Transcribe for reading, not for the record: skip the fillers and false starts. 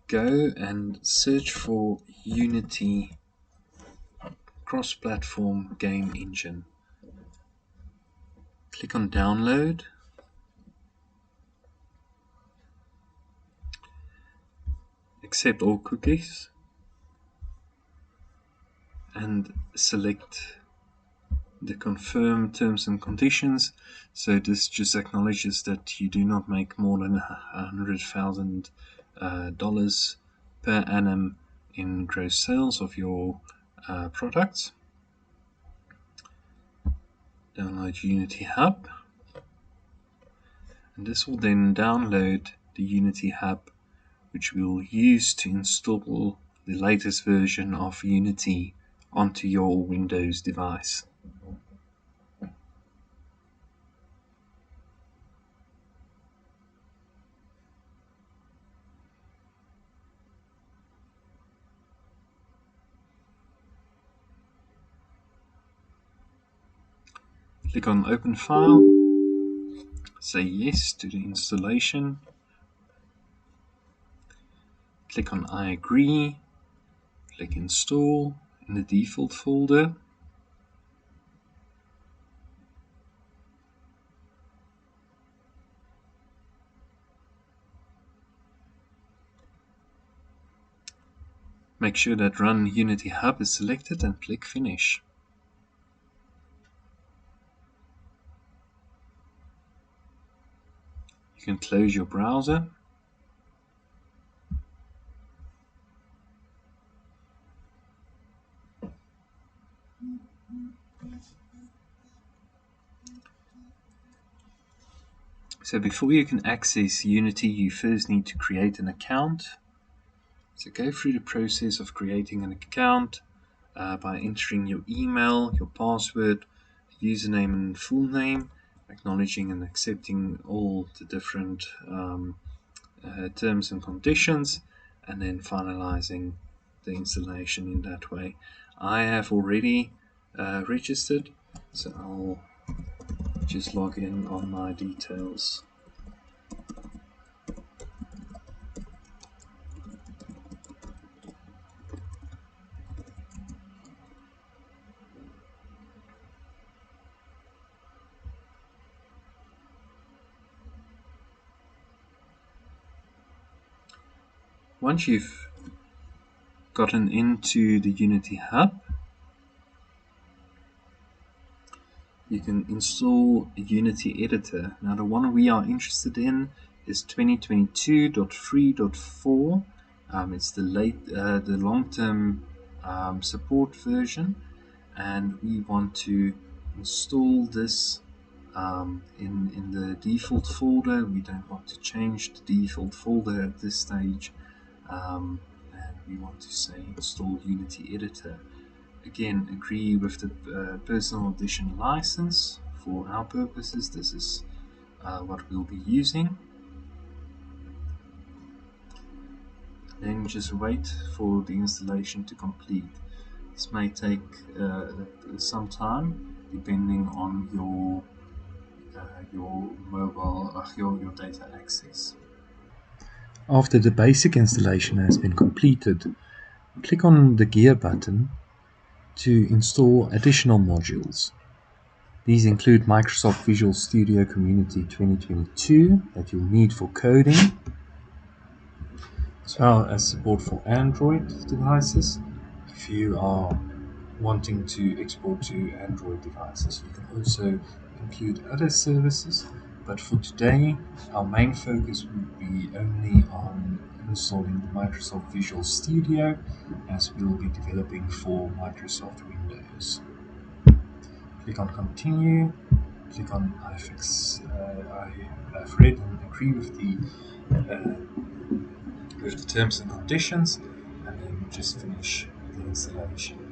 go and search for Unity cross-platform game engine. Click on download. Accept all cookies and select the confirm terms and conditions. So this just acknowledges that you do not make more than $100,000 per annum in gross sales of your products. Download Unity Hub, and this will then download the Unity Hub, which we'll use to install the latest version of Unity onto your Windows device. Click on Open File, say yes to the installation, click on I agree, click Install in the default folder. Make sure that Run Unity Hub is selected and click Finish. You can close your browser. So before you can access Unity, you first need to create an account. So go through the process of creating an account by entering your email, your password, username and full name, acknowledging and accepting all the different terms and conditions, and then finalizing the installation in that way. I have already registered, so I'll just log in on my details. Once you've gotten into the Unity Hub, you can install a Unity editor. Now the one we are interested in is 2022.3.4. It's the long-term support version, and we want to install this in the default folder. We don't want to change the default folder at this stage, and we want to say install Unity editor. Again, agree with the personal edition license. For our purposes, this is what we'll be using. Then just wait for the installation to complete. This may take some time depending on your mobile, your data access. After the basic installation has been completed, click on the gear button to install additional modules. These include Microsoft Visual Studio Community 2022 that you'll need for coding, as well as support for Android devices. If you are wanting to export to Android devices, you can also include other services, but for today our main focus would be only on installing the Microsoft Visual Studio, as we will be developing for Microsoft Windows. Click on Continue, click on I've read and agree with the terms and conditions, and then just finish the installation.